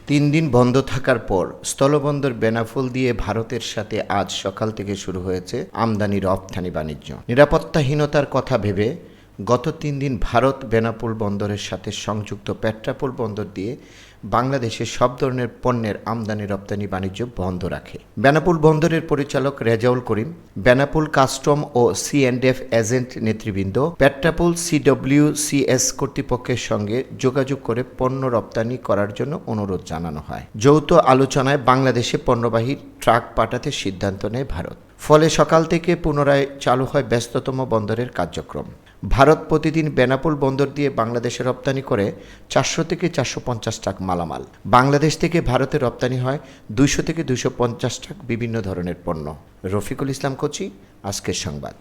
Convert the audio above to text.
3 দিন বন্ধ থাকার পর স্থলবন্দর বেনাপোল দিয়ে ভারতের সাথে আজ সকাল থেকে শুরু হয়েছে আমদানি রপ্তানি বাণিজ্য। নিরাপত্তাহীনতার কথা ভেবে গত 3 দিন ভারত বেনাপোল বন্দরের সাথে সংযুক্ত পেট্রাপোল বন্দর দিয়ে বাংলাদেশে সব ধরনের পণ্যের আমদানি রপ্তানি বাণিজ্য বন্ধ রাখে। বেনাপোল বন্দরের পরিচালক রেজাউল করিম, বেনাপোল কাস্টম ও C&F এজেন্ট নেতৃবৃন্দ পেট্রাপোল CWCS কর্তৃপক্ষের সঙ্গে যোগাযোগ করে পণ্য রপ্তানি করার জন্য অনুরোধ জানানো হয়। যৌথ আলোচনায় বাংলাদেশে পণ্যবাহী ট্রাক পাঠাতে সিদ্ধান্ত নেয় ভারত। ফলে সকাল থেকে পুনরায় চালু হয় ব্যস্ততম বন্দরের কার্যক্রম। ভারত প্রতিদিন বেনাপোল বন্দর দিয়ে বাংলাদেশে রপ্তানি করে 400 থেকে 450 ট্রাক মালামাল। বাংলাদেশ থেকে ভারতে রপ্তানি হয় 200 থেকে 250 ট্রাক বিভিন্ন ধরনের পণ্য। রফিকুল ইসলাম কোচি, আজকের সংবাদ।